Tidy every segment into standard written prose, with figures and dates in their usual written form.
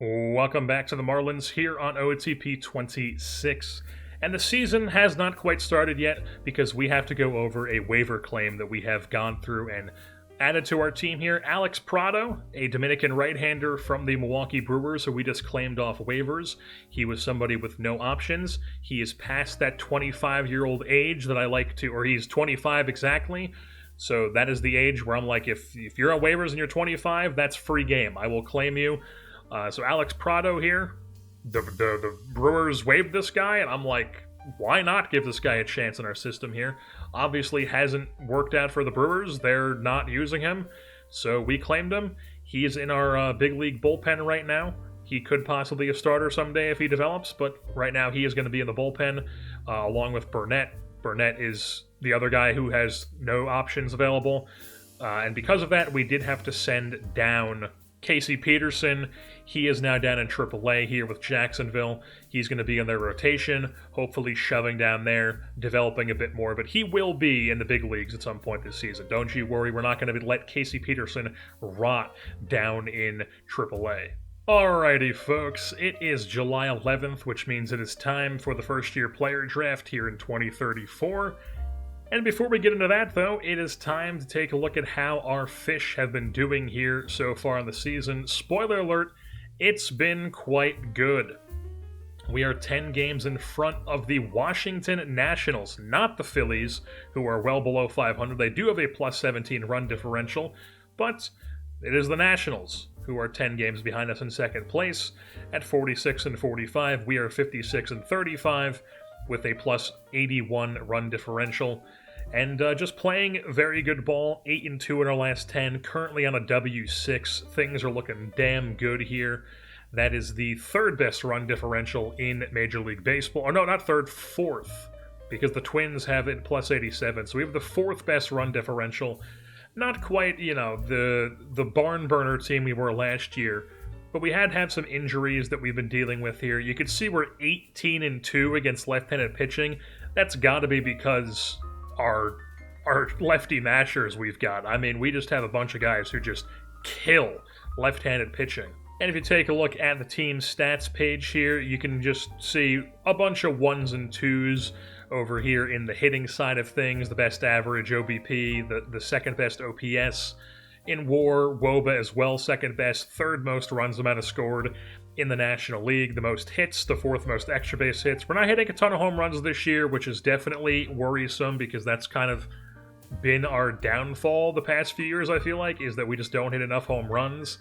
Welcome back to the Marlins here on OOTP 26. And the season has not quite started yet because we have to go over a waiver claim that we have gone through and added to our team here. Alex Prado, a Dominican right-hander from the Milwaukee Brewers who we just claimed off waivers. He was somebody with no options. He is past that 25-year-old age that I like to, or he's 25 exactly. So that is the age where I'm like, if you're on waivers and you're 25, that's free game. I will claim you. So Alex Prado here, the Brewers waived this guy, and I'm like, why not give this guy a chance in our system here? Obviously hasn't worked out for the Brewers. They're not using him, so we claimed him. He's in our big league bullpen right now. He could possibly be a starter someday if he develops, but right now he is going to be in the bullpen along with Burnett. Burnett is the other guy who has no options available, and because of that, we did have to send down Casey Peterson. He is now down in AAA here with Jacksonville. He's going to be in their rotation, hopefully shoving down there, developing a bit more, but he will be in the big leagues at some point this season. Don't you worry, we're not going to let Casey Peterson rot down in AAA. Alrighty, folks, it is July 11th, which means it is time for the first-year player draft here in 2034. And before we get into that, though, it is time to take a look at how our fish have been doing here so far in the season. Spoiler alert, it's been quite good. We are 10 games in front of the Washington Nationals, not the Phillies, who are well below 500. They do have a plus 17 run differential, but it is the Nationals who are 10 games behind us in second place. At 46 and 45, we are 56 and 35 with a plus 81 run differential. And just playing very good ball, 8 and 2 in our last 10, currently on a W6. Things are looking damn good here. That is the third best run differential in Major League Baseball. Or no, not third, fourth, because the Twins have it plus 87. So we have the fourth best run differential. Not quite, the barn burner team we were last year, but we had some injuries that we've been dealing with here. You can see we're 18 and 2 against left-handed pitching. That's got to be because our lefty mashers we've got. I mean, we just have a bunch of guys who just kill left-handed pitching. And if you take a look at the team stats page here, you can just see a bunch of 1s and 2s over here in the hitting side of things. The best average, OBP, the second best OPS. In WAR, WOBA as well, second best, third most runs amount of scored in the National League, the most hits, the fourth most extra base hits. We're not hitting a ton of home runs this year, which is definitely worrisome because that's kind of been our downfall the past few years, I feel like, is that we just don't hit enough home runs.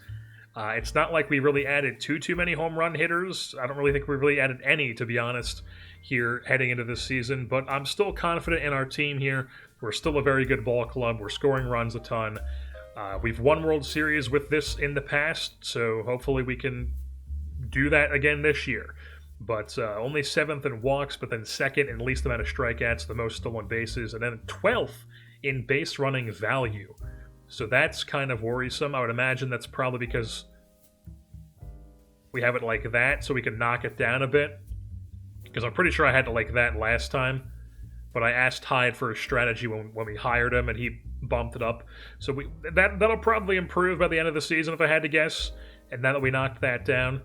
It's not like we really added too many home run hitters. I don't really think we really added any, to be honest, here heading into this season, but I'm still confident in our team here. We're still a very good ball club. We're scoring runs a ton. We've won World Series with this in the past, so hopefully we can do that again this year. But only 7th in walks, but then second in least amount of strikeouts, the most stolen bases, and then 12th in base running value. So that's kind of worrisome. I would imagine that's probably because we have it like that, so we can knock it down a bit. Because I'm pretty sure I had it like that last time. But I asked Hyde for a strategy when we hired him, and he bumped it up. So that'll probably improve by the end of the season, if I had to guess. And now that we knocked that down,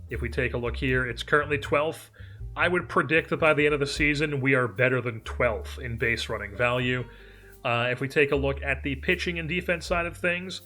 if we take a look here, it's currently 12th. I would predict that by the end of the season, we are better than 12th in base running value. If we take a look at the pitching and defense side of things,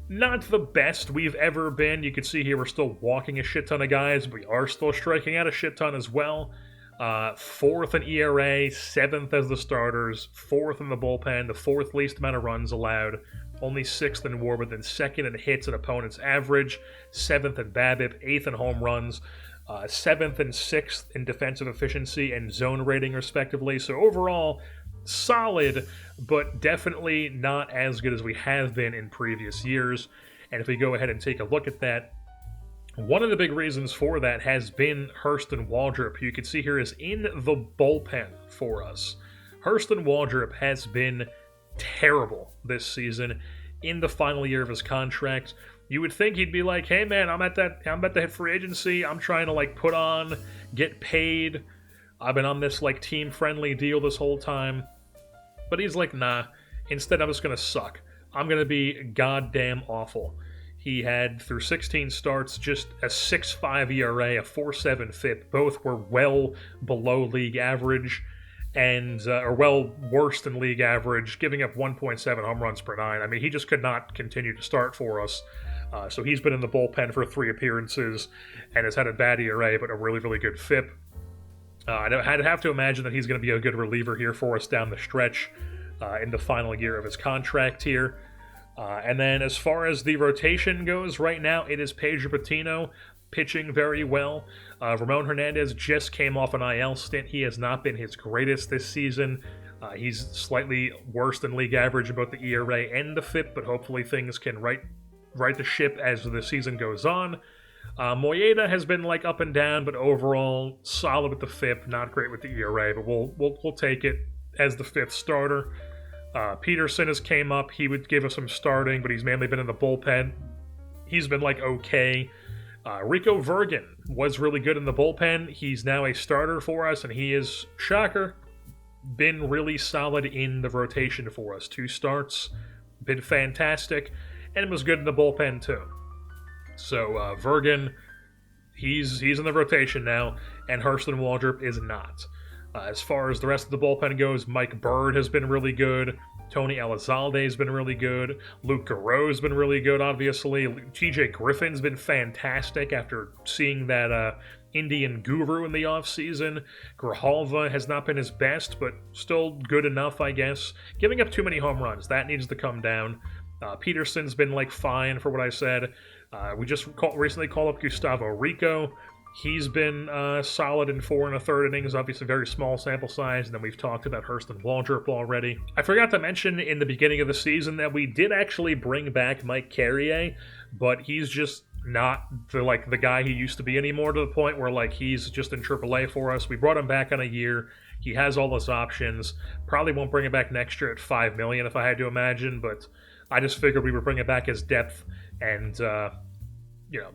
not the best we've ever been. You can see here we're still walking a shit ton of guys. We are still striking out a shit ton as well. 4th in ERA, 7th as the starters, 4th in the bullpen, the 4th least amount of runs allowed, only 6th in WAR, but then 2nd in hits and opponent's average, 7th in BABIP, 8th in home runs, 7th and 6th in defensive efficiency and zone rating respectively. So overall, solid, but definitely not as good as we have been in previous years. And if we go ahead and take a look at that, one of the big reasons for that has been Hurston Waldrep, who you can see here is in the bullpen for us. Hurston Waldrep has been terrible this season in the final year of his contract. You would think he'd be like, hey man, I'm about to hit free agency. I'm trying to put on, get paid. I've been on this team-friendly deal this whole time. But he's like, nah. Instead, I'm just going to suck. I'm going to be goddamn awful. He had, through 16 starts, just a 6.5 ERA, a 4.7 FIP. Both were well below league average, and or well worse than league average, giving up 1.7 home runs per nine. I mean, he just could not continue to start for us. So he's been in the bullpen for 3 appearances and has had a bad ERA, but a really, really good FIP. I'd have to imagine that he's going to be a good reliever here for us down the stretch in the final year of his contract here. And then as far as the rotation goes, right now it is Pedro Patino pitching very well. Ramon Hernandez just came off an IL stint. He has not been his greatest this season. He's slightly worse than league average in both the ERA and the FIP, but hopefully things can right the ship as the season goes on. Moyeda has been like up and down, but overall solid with the FIP, not great with the ERA, but we'll take it as the 5th starter. Peterson has came up. He would give us some starting, but he's mainly been in the bullpen. He's been like okay. Rico Vergan was really good in the bullpen. He's now a starter for us, and he is, shocker, been really solid in the rotation for us. 2 starts, been fantastic, and was good in the bullpen too. So Vergan, he's in the rotation now, and Hurston Waldrep is not. As far as the rest of the bullpen goes, Mike Bird has been really good. Tony Elizalde has been really good. Luke Garreau's been really good, obviously. TJ Griffin's been fantastic after seeing that Indian guru in the offseason. Grijalva has not been his best, but still good enough, I guess. Giving up too many home runs. That needs to come down. Peterson's been like fine for what I said. We just recently called up Gustavo Rico. He's been solid in 4 1/3 innings, obviously very small sample size, and then we've talked about Hurston Waldrep already. I forgot to mention in the beginning of the season that we did actually bring back Mike Carrier, but he's just not the guy he used to be anymore, to the point where like he's just in AAA for us. We brought him back on a year. He has all his options. Probably won't bring him back next year at $5 million if I had to imagine, but I just figured we would bring it back as depth, and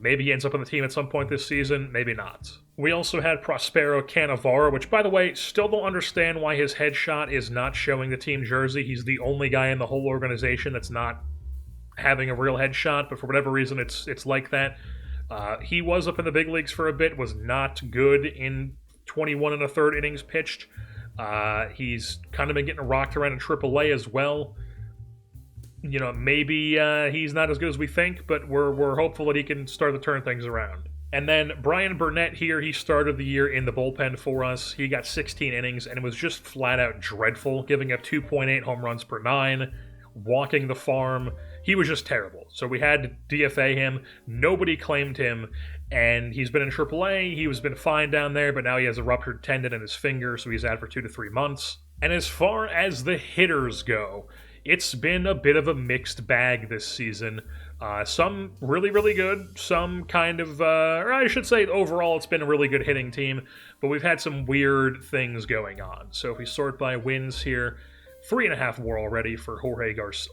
maybe he ends up on the team at some point this season, maybe not. We also had Prospero Cannavaro, which, by the way, still don't understand why his headshot is not showing the team jersey. He's the only guy in the whole organization that's not having a real headshot, but for whatever reason, it's like that. He was up in the big leagues for a bit, was not good in 21 1/3 innings pitched. He's kind of been getting rocked around in AAA as well. Maybe he's not as good as we think, but we're hopeful that he can start to turn things around. And then Brian Burnett here, he started the year in the bullpen for us. He got 16 innings, and it was just flat out dreadful, giving up 2.8 home runs per 9, walking the farm. He was just terrible. So we had to DFA him. Nobody claimed him, and he's been in AAA. He's been fine down there, but now he has a ruptured tendon in his finger, so he's out for 2 to 3 months. And as far as the hitters go, it's been a bit of a mixed bag this season. Some really, really good. Some kind of, or I should say overall it's been a really good hitting team, but we've had some weird things going on. So if we sort by wins here, 3.5 WAR already for Jorge Garza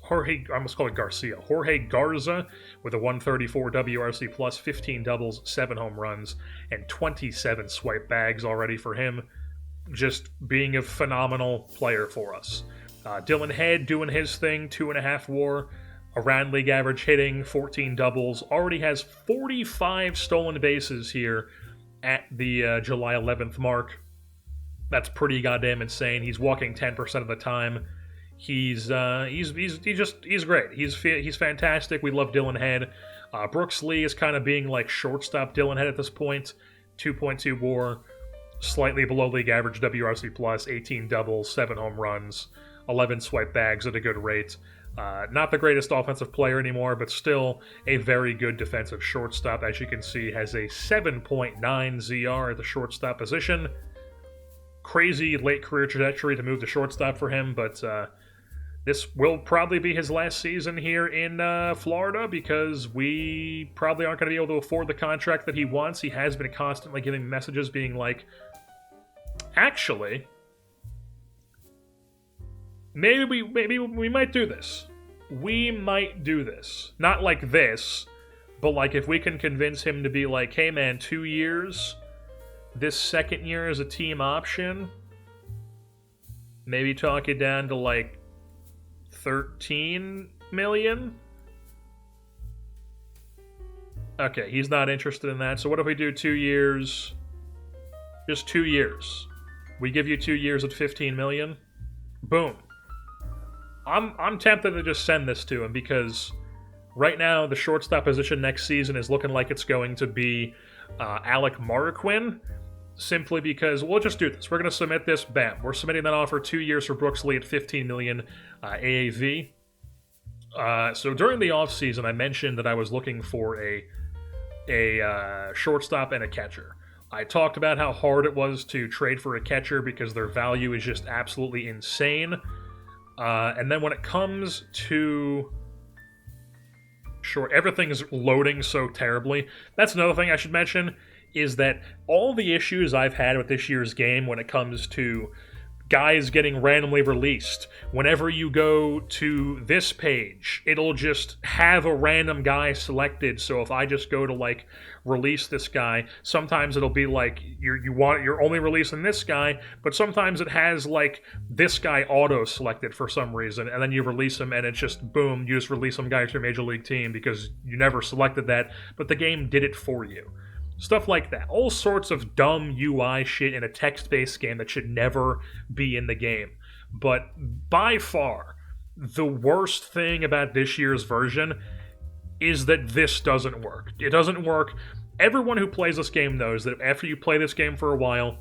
with a 134 WRC plus, 15 doubles, 7 home runs, and 27 swipe bags already for him. Just being a phenomenal player for us. Dylan Head doing his thing, 2.5 WAR, around league average hitting, 14 doubles, already has 45 stolen bases here at the July 11th mark. That's pretty goddamn insane. He's walking 10% of the time. He's great. He's fantastic. We love Dylan Head. Brooks Lee is kind of being like shortstop Dylan Head at this point. 2.2 WAR, slightly below league average WRC plus, 18 doubles, 7 home runs, 11 swipe bags at a good rate. Not the greatest offensive player anymore, but still a very good defensive shortstop. As you can see, has a 7.9 ZR at the shortstop position. Crazy late career trajectory to move to shortstop for him, but this will probably be his last season here in Florida, because we probably aren't going to be able to afford the contract that he wants. He has been constantly giving messages being like, actually, maybe we might do this. We might do this. Not like this, but like if we can convince him to be like, hey man, 2 years, this second year is a team option, maybe talk it down to like 13 million. Okay, he's not interested in that. So what if we do 2 years? Just 2 years. We give you 2 years at 15 million. Boom. I'm tempted to just send this to him because right now the shortstop position next season is looking like it's going to be Alec Marquin. Simply because we'll just do this. We're going to submit this. Bam. We're submitting that offer 2 years for Brooks Lee at 15 million AAV. So during the offseason, I mentioned that I was looking for a shortstop and a catcher. I talked about how hard it was to trade for a catcher because their value is just absolutely insane. And then when it comes to... Sure, everything's loading so terribly. That's another thing I should mention, is that all the issues I've had with this year's game when it comes to guys getting randomly released, whenever you go to this page, it'll just have a random guy selected. So if I just go to like release this guy, sometimes it'll be like you're only releasing this guy, but sometimes it has like this guy auto selected for some reason, and then you release him and it's just boom, you just release some guy to your major league team because you never selected that, but the game did it for you. Stuff like that. All sorts of dumb UI shit in a text-based game that should never be in the game. But by far, the worst thing about this year's version is that this doesn't work. It doesn't work. Everyone who plays this game knows that after you play this game for a while,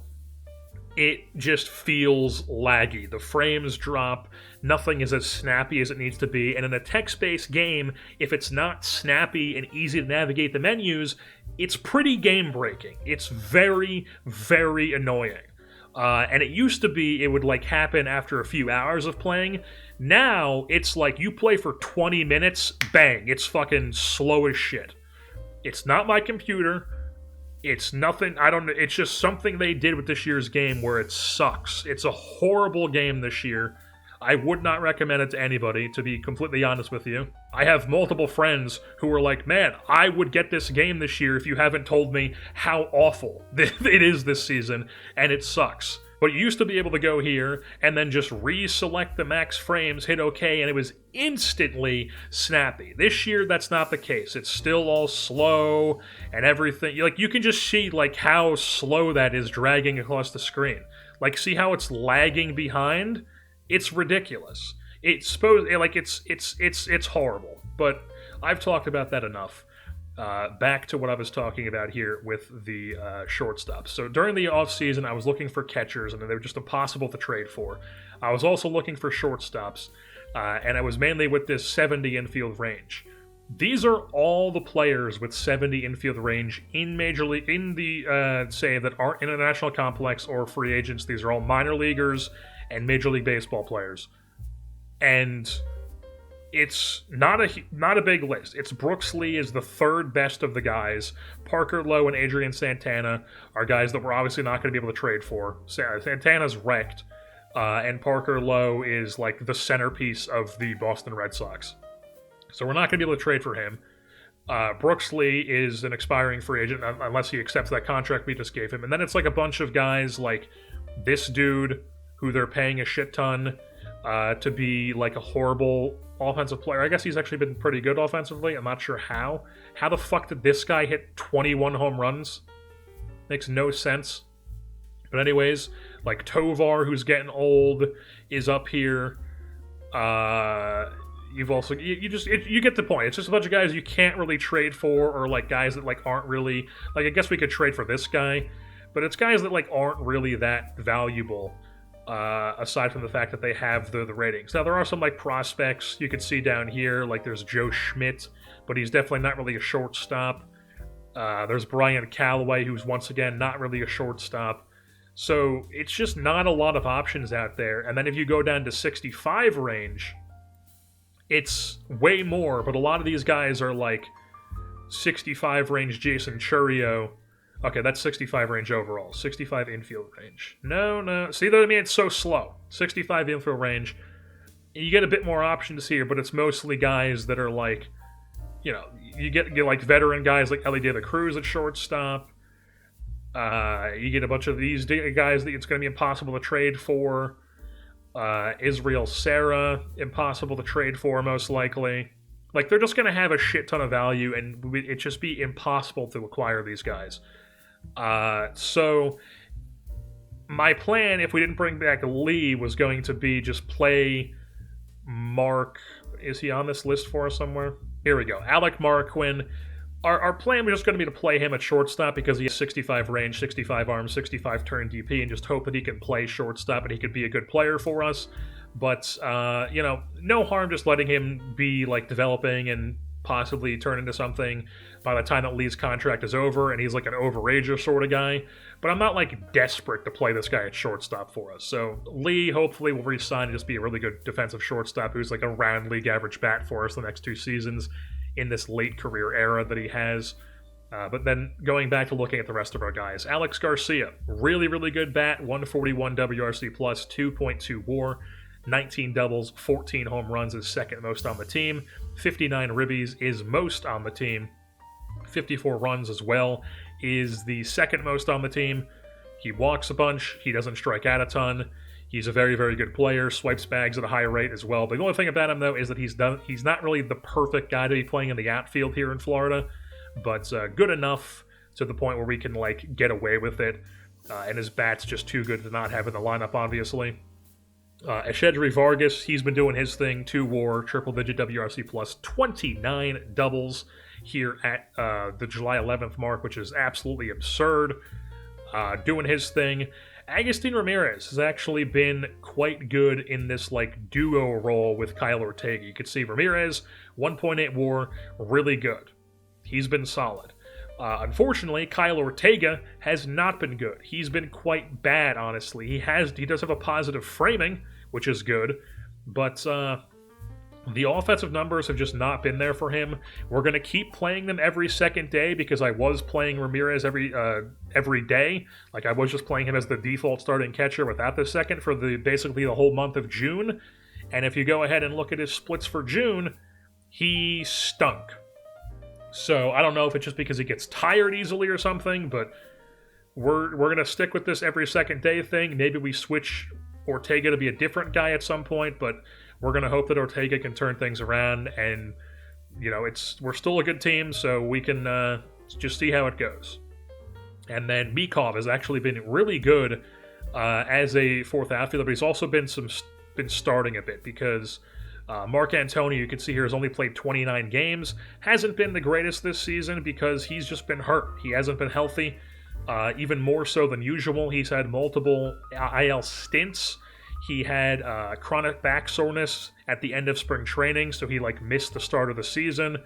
it just feels laggy. The frames drop. Nothing is as snappy as it needs to be. And in a text-based game, if it's not snappy and easy to navigate the menus, it's pretty game-breaking. It's very, very annoying. And it used to be it would like happen after a few hours of playing. Now, it's like you play for 20 minutes, bang, it's fucking slow as shit. It's not my computer. It's nothing, I don't know, it's just something they did with this year's game where it sucks. It's a horrible game this year. I would not recommend it to anybody, to be completely honest with you. I have multiple friends who are like, man, I would get this game this year if you haven't told me how awful it is this season, and it sucks. But you used to be able to go here and then just reselect the max frames, hit OK, and it was instantly snappy. This year, that's not the case. It's still all slow and everything. Like, you can just see like how slow that is dragging across the screen. Like, see how it's lagging behind? It's ridiculous. It's supposed like it's horrible. But I've talked about that enough. Back to what I was talking about here with the shortstops. So during the offseason, I was looking for catchers, and they were just impossible to trade for. I was also looking for shortstops, and I was mainly with this 70 infield range. These are all the players with 70 infield range in Major League, in the, say, that aren't in a national complex or free agents. These are all minor leaguers and Major League Baseball players. And it's not a big list. It's Brooks Lee is the third best of the guys. Parker Lowe and Adrian Santana are guys that we're obviously not going to be able to trade for. Santana's wrecked, and Parker Lowe is like the centerpiece of the Boston Red Sox. So we're not going to be able to trade for him. Brooks Lee is an expiring free agent unless he accepts that contract we just gave him. And then it's like a bunch of guys like this dude who they're paying a shit ton to be like a horrible offensive player. I guess he's actually been pretty good offensively. I'm not sure how. How the fuck did this guy hit 21 home runs? Makes no sense. But anyways, like Tovar, who's getting old, is up here. You've also you get the point. It's just a bunch of guys you can't really trade for, or like guys that like aren't really like. I guess we could trade for this guy, but it's guys that like aren't really that valuable. Aside from the fact that they have the ratings. Now, there are some like prospects you could see down here, like there's Joe Schmidt, but he's definitely not really a shortstop. There's Brian Callaway, who's once again not really a shortstop. So it's just not a lot of options out there. And then if you go down to 65 range, it's way more, but a lot of these guys are like 65 range Jason Churio. Okay, that's 65 range overall. 65 infield range. No. See what I mean? It's so slow. 65 infield range. You get a bit more options here, but it's mostly guys that are like, you know, you get like veteran guys like Ellie De La Cruz at shortstop. You get a bunch of these guys that it's going to be impossible to trade for. Israel Sarah, impossible to trade for most likely. Like, they're just going to have a shit ton of value, and it'd just be impossible to acquire these guys. So my plan, if we didn't bring back Lee, was going to be just play Mark. Is he on this list for us somewhere? Here we go. Alec Marquin. Our plan was just going to be to play him at shortstop because he has 65 range, 65 arm, 65 turn DP, and just hope that he can play shortstop and he could be a good player for us. But, no harm just letting him be, like, developing and possibly turn into something by the time that Lee's contract is over, and he's, like, an overager sort of guy. But I'm not, like, desperate to play this guy at shortstop for us. So Lee, hopefully, will re-sign and just be a really good defensive shortstop who's, like, around league average bat for us the next 2 seasons in this late career era that he has. But then going back to looking at the rest of our guys, Alex Garcia, really, really good bat, 141 WRC+, 2.2 WAR, 19 doubles, 14 home runs is second most on the team, 59 ribbies is most on the team, 54 runs as well is the second most on the team. He walks a bunch, he doesn't strike out a ton. He's a very, very good player, swipes bags at a high rate as well. The only thing about him, though, is that he's not really the perfect guy to be playing in the outfield here in Florida, but good enough to the point where we can, like, get away with it, and his bat's just too good to not have in the lineup, obviously. Eshedri Vargas, he's been doing his thing, 2 WAR, triple-digit WRC+, 29 doubles here at the July 11th mark, which is absolutely absurd. Doing his thing. Agustin Ramirez has actually been quite good in this, like, duo role with Kyle Ortega. You can see Ramirez, 1.8 WAR, really good. He's been solid. Unfortunately, Kyle Ortega has not been good. He's been quite bad, honestly. He does have a positive framing, which is good, but the offensive numbers have just not been there for him. We're going to keep playing them every second day because I was playing Ramirez every day. Like, I was just playing him as the default starting catcher without the second for basically the whole month of June. And if you go ahead and look at his splits for June, he stunk. So I don't know if it's just because he gets tired easily or something, but we're going to stick with this every second day thing. Maybe we switch Ortega to be a different guy at some point, but we're going to hope that Ortega can turn things around, and, we're still a good team, so we can just see how it goes. And then Mikov has actually been really good as a fourth outfielder, but he's also been starting a bit because Mark Antonio, you can see here, has only played 29 games. Hasn't been the greatest this season because he's just been hurt. He hasn't been healthy, even more so than usual. He's had multiple IL stints. He had chronic back soreness at the end of spring training, so he missed the start of the season.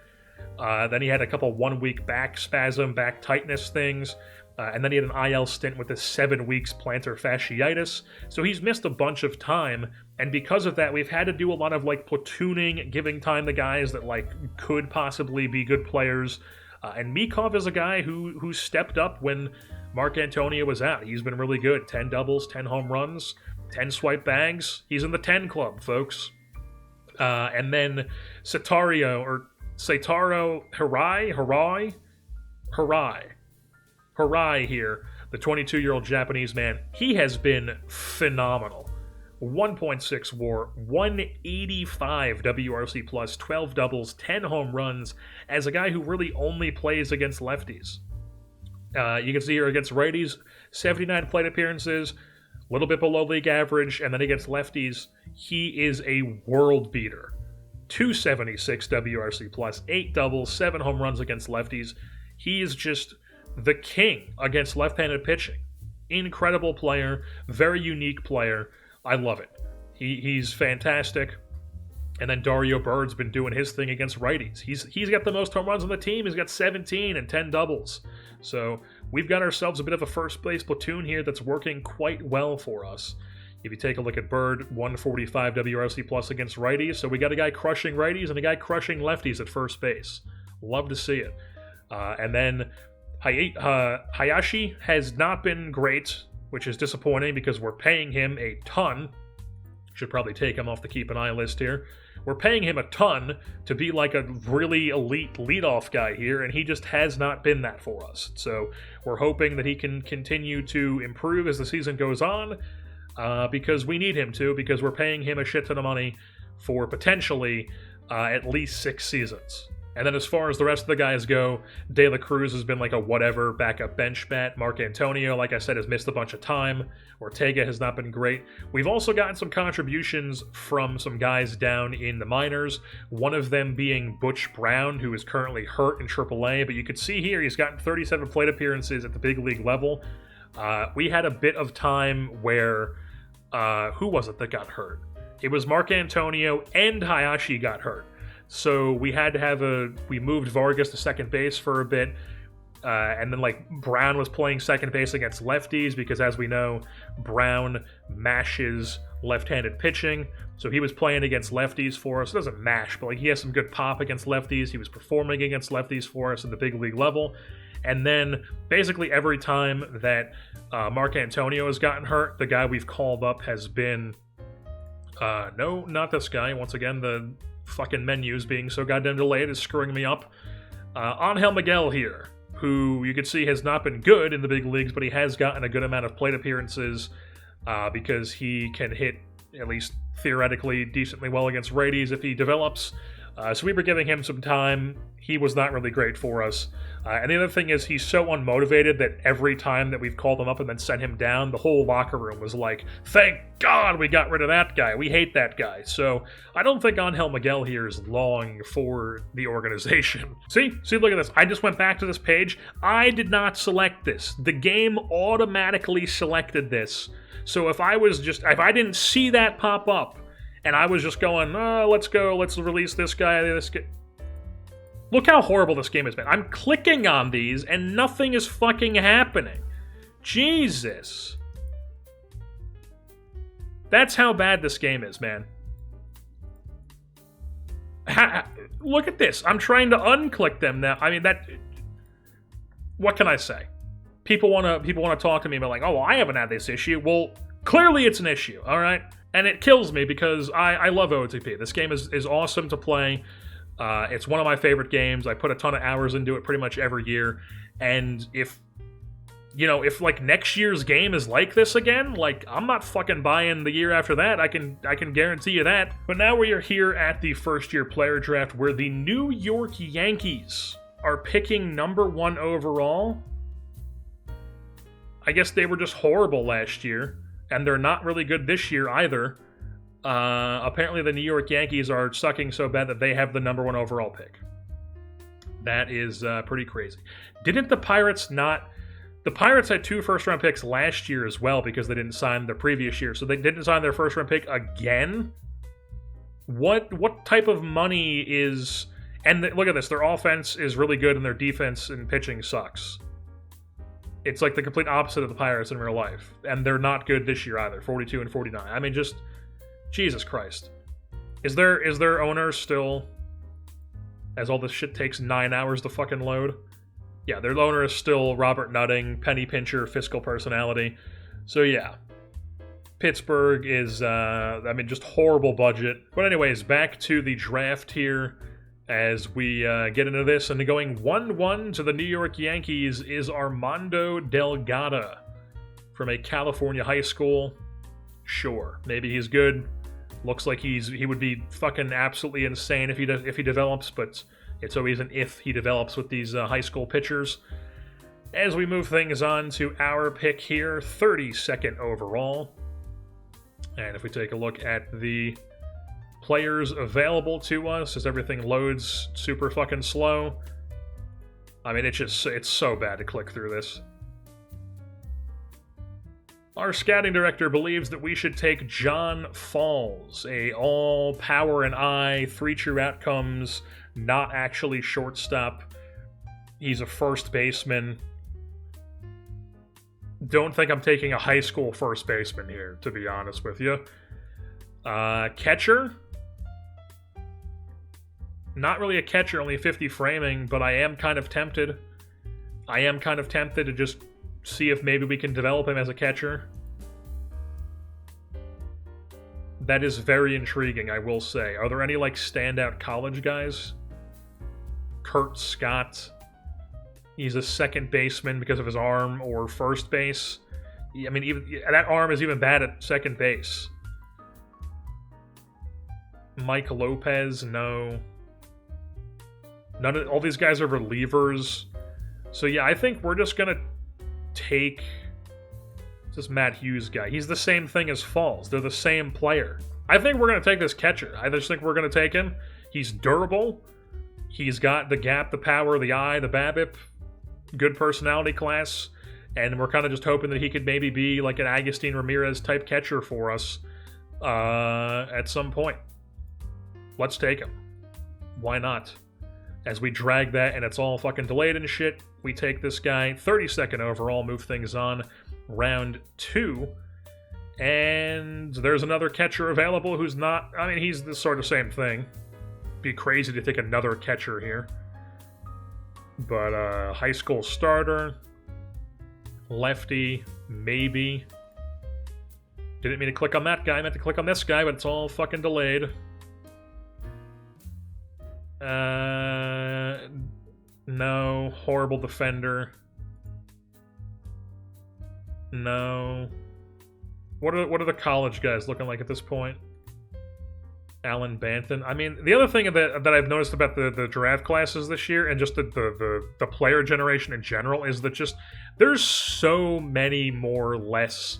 Then he had a couple 1 week back spasm, back tightness things. And then he had an IL stint with his 7 weeks plantar fasciitis. So he's missed a bunch of time. And because of that, we've had to do a lot of platooning, giving time to guys that could possibly be good players. And Mikov is a guy who stepped up when Mark Antonio was out. He's been really good. 10 doubles, 10 home runs, 10 swipe bags. He's in the 10 club, folks. And then Sataro Hirai here, the 22-year-old Japanese man, he has been phenomenal. 1.6 WAR, 185 WRC plus, 12 doubles, 10 home runs, as a guy who really only plays against lefties. You can see here against righties, 79 plate appearances, a little bit below league average, and then against lefties, he is a world beater. 276 WRC plus, 8 doubles, 7 home runs against lefties. He is just the king against left-handed pitching. Incredible player, very unique player. I love it. He's fantastic. And then Dario Bird's been doing his thing against righties. He's got the most home runs on the team. He's got 17 and 10 doubles. So we've got ourselves a bit of a first base platoon here that's working quite well for us. If you take a look at Bird, 145 WRC plus against righties. So we got a guy crushing righties and a guy crushing lefties at first base. Love to see it. And then Hayashi has not been great, which is disappointing because we're paying him a ton. Should probably take him off the keep an eye list here. We're paying him a ton to be a really elite leadoff guy here, and he just has not been that for us. So we're hoping that he can continue to improve as the season goes on, because we need him to, because we're paying him a shit ton of money for potentially at least 6 seasons. And then as far as the rest of the guys go, De La Cruz has been like a whatever backup bench bat. Mark Antonio, like I said, has missed a bunch of time. Ortega has not been great. We've also gotten some contributions from some guys down in the minors, one of them being Butch Brown, who is currently hurt in AAA, but you can see here he's gotten 37 plate appearances at the big league level. We had a bit of time where, who was it that got hurt? It was Mark Antonio and Hayashi got hurt. So we had to have we moved Vargas to second base for a bit, and then like Brown was playing second base against lefties because, as we know, Brown mashes left-handed pitching. So he was playing against lefties for us. It doesn't mash, but like he has some good pop against lefties. He was performing against lefties for us at the big league level. And then basically every time that Mark Antonio has gotten hurt, the guy we've called up has been no, not this guy. Once again, the fucking menus being so goddamn delayed is screwing me up. Angel Miguel here, who you can see has not been good in the big leagues, but he has gotten a good amount of plate appearances because he can hit, at least theoretically, decently well against righties if he develops. So we were giving him some time. He was not really great for us. And the other thing is he's so unmotivated that every time that we've called him up and then sent him down, the whole locker room was like, thank God we got rid of that guy. We hate that guy. So I don't think Angel Miguel here is long for the organization. See, look at this. I just went back to this page. I did not select this. The game automatically selected this. So if I didn't see that pop up, and I was just going, let's release this guy, Look how horrible this game has been. I'm clicking on these, and nothing is fucking happening. Jesus. That's how bad this game is, man. Look at this. I'm trying to unclick them now. I mean, what can I say? People want to talk to me about like, oh, well, I haven't had this issue. Well, clearly it's an issue, all right? And it kills me because I love OOTP. This game is awesome to play. It's one of my favorite games. I put a ton of hours into it pretty much every year. And if like next year's game is like this again, like I'm not fucking buying the year after that. I can guarantee you that. But now we are here at the first year player draft where the New York Yankees are picking #1 overall. I guess they were just horrible last year. And they're not really good this year either. Apparently the New York Yankees are sucking so bad that they have the #1 overall pick. That is pretty crazy. Didn't the Pirates not... The Pirates had 2 first-round picks last year as well because they didn't sign the previous year. So they didn't sign their first-round pick again? What type of money is... And look at this. Their offense is really good and their defense and pitching sucks. It's like the complete opposite of the Pirates in real life. And they're not good this year either, 42 and 49. I mean, just... Jesus Christ. Is their owner still... As all this shit takes 9 hours to fucking load? Yeah, their owner is still Robert Nutting, penny pincher, fiscal personality. So yeah. Pittsburgh is, just horrible budget. But anyways, back to the draft here. As we get into this, and going 1-1 to the New York Yankees is Armando Delgado from a California high school. Sure, maybe he's good. Looks like he would be fucking absolutely insane if he develops, but it's always an if he develops with these high school pitchers. As we move things on to our pick here, 32nd overall, and if we take a look at the players available to us as everything loads super fucking slow. I mean, it's so bad to click through this. Our scouting director believes that we should take John Falls, a all power and eye, 3 true outcomes, not actually shortstop. He's a first baseman. Don't think I'm taking a high school first baseman here, to be honest with you. Catcher? Not really a catcher, only 50 framing, but I am kind of tempted. To just see if maybe we can develop him as a catcher. That is very intriguing, I will say. Are there any, like, standout college guys? Kurt Scott. He's a second baseman because of his arm, or first base. I mean, even that arm is even bad at second base. Mike Lopez, no. All these guys are relievers. So yeah, I think we're just gonna take this Matt Hughes guy. He's the same thing as Falls. They're the same player. I think we're gonna take this catcher. I just think we're gonna take him. He's durable. He's got the gap, the power, the eye, the BABIP, good personality class, and we're kind of just hoping that he could maybe be like an Agustin Ramirez type catcher for us at some point. Let's take him. Why not? As we drag that and it's all fucking delayed and shit, we take this guy, 32nd overall, move things on. Round 2. And there's another catcher available who's not... I mean, he's the sort of same thing. Be crazy to take another catcher here. But high school starter. Lefty. Maybe. Didn't mean to click on that guy. I meant to click on this guy, but it's all fucking delayed. No. Horrible defender. No. What are the college guys looking like at this point? Alan Banton. I mean, the other thing that I've noticed about the draft classes this year and just the player generation in general is that just there's so many more less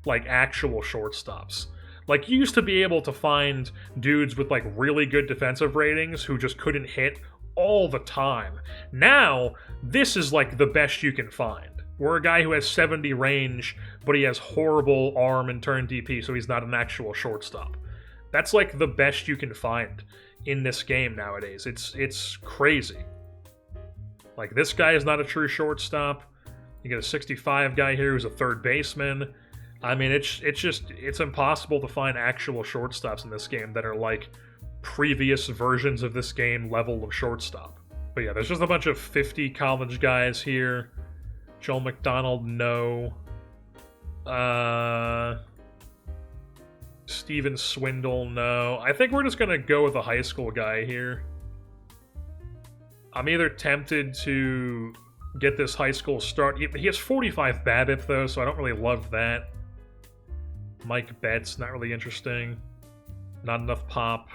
like actual shortstops. Like, you used to be able to find dudes with like really good defensive ratings who just couldn't hit all the time. Now, this is like the best you can find. We're a guy who has 70 range, but he has horrible arm and turn DP, so he's not an actual shortstop. That's like the best you can find in this game nowadays. It's crazy. Like, this guy is not a true shortstop. You get a 65 guy here who's a third baseman. I mean, it's impossible to find actual shortstops in this game that are like previous versions of this game level of shortstop. But yeah, there's just a bunch of 50 college guys here. Joel McDonald, no. Steven Swindle, no. I think we're just going to go with a high school guy here. I'm either tempted to get this high school start. He has 45 BABIP, though, so I don't really love that. Mike Betts, not really interesting. Not enough pop.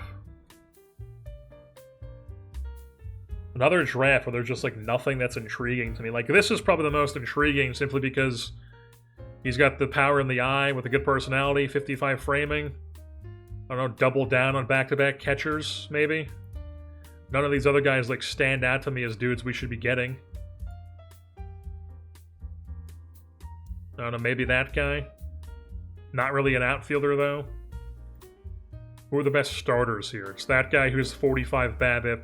Another draft where there's just like nothing that's intriguing to me. Like, this is probably the most intriguing simply because he's got the power in the eye with a good personality, 55 framing. I don't know, double down on back-to-back catchers, maybe. None of these other guys like stand out to me as dudes we should be getting. I don't know, maybe that guy. Not really an outfielder, though. Who are the best starters here? It's that guy who's 45 BABIP.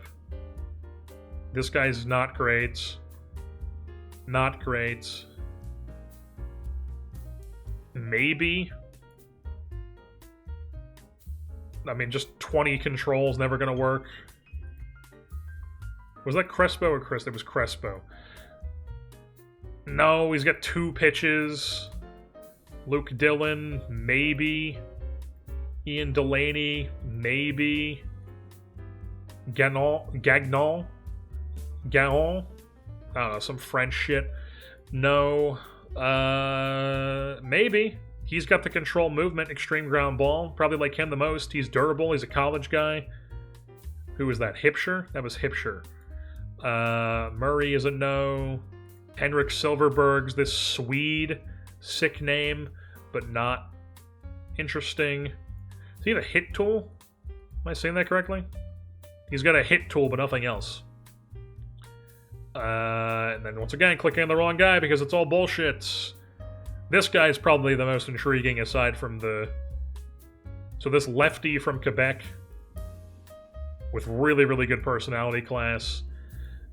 This guy's not great. Not great. Maybe. I mean, just 20 controls, never gonna work. Was that Crespo or Chris? It was Crespo. No, he's got 2 pitches. Luke Dillon, maybe. Ian Delaney, maybe. Gagnon? I don't know, some French shit. No. Maybe. He's got the control movement, extreme ground ball. Probably like him the most. He's durable. He's a college guy. Who was that? Hipsher? That was Hipsher. Murray is a no. Henrik Silverberg's this Swede. Sick name, but not interesting. Does he have a hit tool? Am I saying that correctly? He's got a hit tool, but nothing else. And then once again, clicking on the wrong guy because it's all bullshit. This guy is probably the most intriguing aside from the... So this lefty from Quebec with really, really good personality class.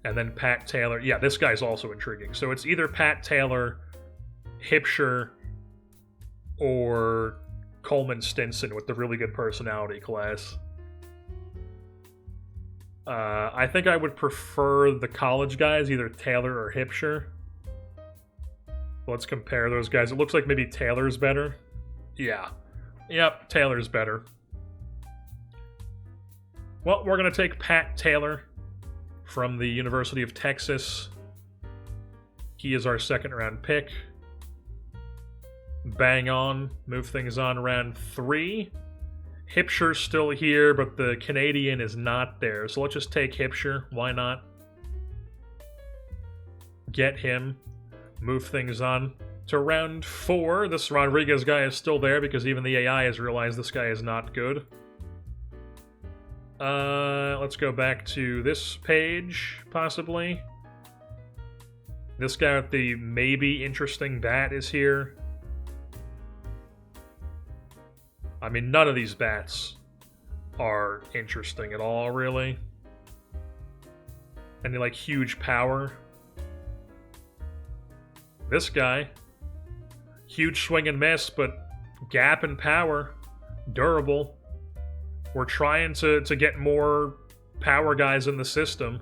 And then Pat Taylor. Yeah, this guy's also intriguing. So it's either Pat Taylor, Hipsher, or Coleman Stinson with the really good personality class. I think I would prefer the college guys, either Taylor or Hipsher. Let's compare those guys. It looks like maybe Taylor's better. Yeah. Yep, Taylor's better. Well, we're going to take Pat Taylor from the University of Texas. He is our second-round pick. Bang on. Move things on round 3. Hipsher's still here, but the Canadian is not there. So let's just take Hipsher. Why not? Get him. Move things on to round 4. This Rodriguez guy is still there because even the AI has realized this guy is not good. Let's go back to this page, possibly. This guy with the maybe interesting bat is here. I mean, none of these bats are interesting at all, really. Any, like, huge power. This guy, huge swing and miss, but gap and power, durable. We're trying to get more power guys in the system,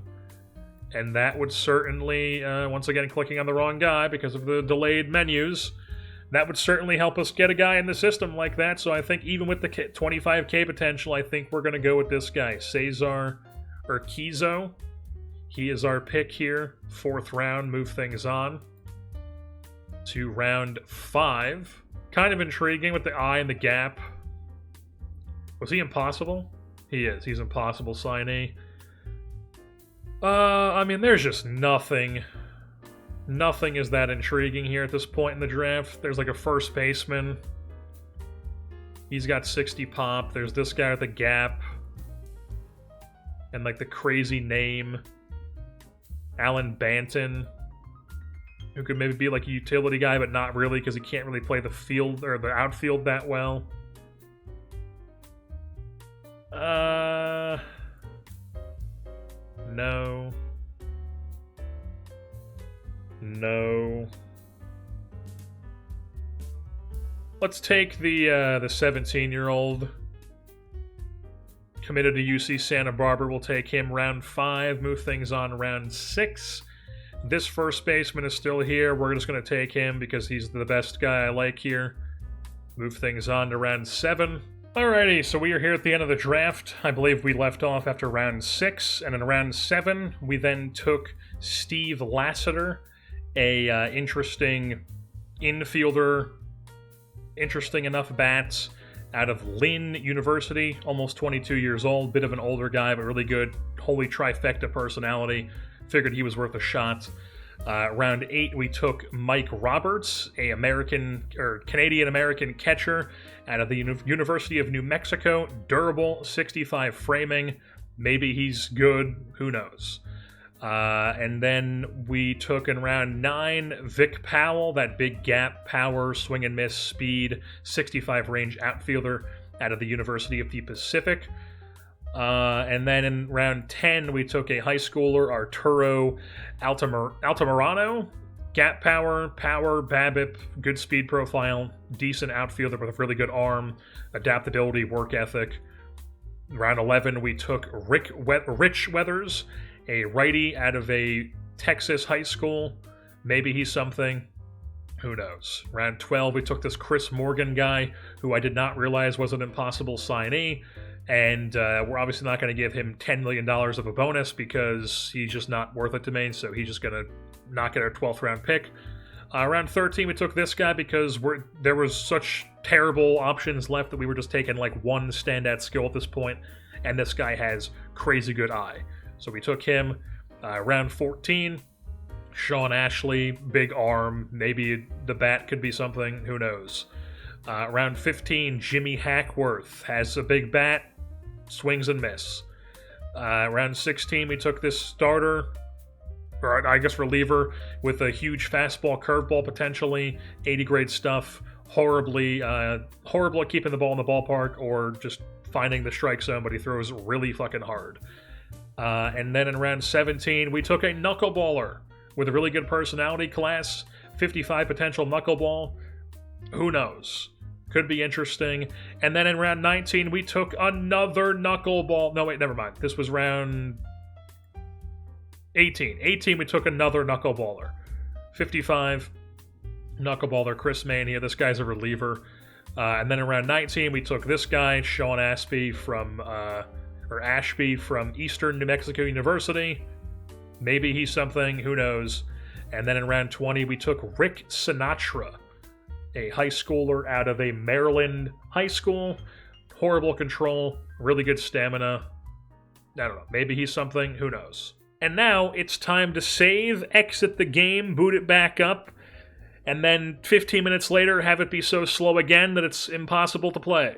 and that would certainly, once again clicking on the wrong guy because of the delayed menus, that would certainly help us get a guy in the system like that. So I think even with the 25k potential, I think we're going to go with this guy, Cesar Urquizo. He is our pick here, 4th round, move things on to round 5. Kind of intriguing with the eye and the gap. Was he impossible? He is. He's impossible signee. I mean, there's just nothing. Nothing is that intriguing here at this point in the draft. There's like a first baseman. He's got 60 pop. There's this guy with the gap. And like the crazy name. Alan Banton. Who could maybe be like a utility guy, but not really because he can't really play the field or the outfield that well. No. No. Let's take the 17-year-old committed to UC Santa Barbara. We'll take him round 5. Move things on round 6. This first baseman is still here. We're just going to take him because he's the best guy I like here. Move things on to round 7. Alrighty, so we are here at the end of the draft. I believe we left off after round 6, and in round 7, we then took Steve Lassiter, a interesting infielder, interesting enough bats, out of Lynn University, almost 22 years old, bit of an older guy, but really good, holy trifecta personality. Figured he was worth a shot. Round 8, we took Mike Roberts, a Canadian-American catcher out of the University of New Mexico. Durable, 65 framing. Maybe he's good. Who knows? And then we took in round 9, Vic Powell, that big gap, power, swing and miss, speed, 65 range outfielder out of the University of the Pacific. And then in round 10, we took a high schooler, Arturo Altamirano. Gap power, BABIP, good speed profile, decent outfielder with a really good arm, adaptability, work ethic. Round 11, we took Rich Weathers, a righty out of a Texas high school. Maybe he's something. Who knows? Round 12, we took this Chris Morgan guy, who I did not realize was an impossible signee. And we're obviously not going to give him $10 million of a bonus because he's just not worth it to me, so he's just going to not get our 12th round pick. Round 13, we took this guy because there was such terrible options left that we were just taking like one standout skill at this point, and this guy has crazy good eye. So we took him. Round 14, Sean Ashley, big arm, maybe the bat could be something, who knows. Round 15, Jimmy Hackworth, has a big bat, swings and miss. Round 16, we took this starter, or I guess reliever, with a huge fastball, curveball potentially, 80 grade stuff, horrible at keeping the ball in the ballpark or just finding the strike zone, but he throws really fucking hard. And then in round 17, we took a knuckleballer with a really good personality class, 55 potential knuckleball. Who knows? Could be interesting. And then in round 19, we took another knuckleball. No, wait, never mind. This was round 18. 18, we took another knuckleballer. 55 knuckleballer, Chris Mania. This guy's a reliever. And then in round 19, we took this guy, Sean Ashby from Eastern New Mexico University. Maybe he's something. Who knows? And then in round 20, we took Rick Sinatra, a high schooler out of a Maryland high school. horrible control, really good stamina. I don't know, maybe he's something, who knows. And now it's time to save, exit the game, boot it back up, and then 15 minutes later have it be so slow again that it's impossible to play.